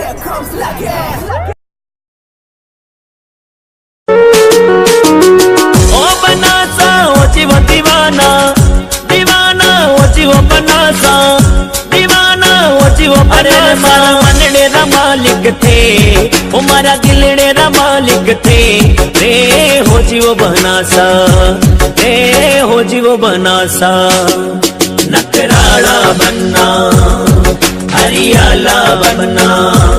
ओ बनासा ओ जीव दीवाना दीवाना ओ जीव बनासा दीवाना ओ जीव बनासा मनड़े रा मालिक थे ओ मारा दिलड़े रा मालिक थे रे हो जीव बनासा रे हो जीव बनासा नकराला बनना हरियाला बनना।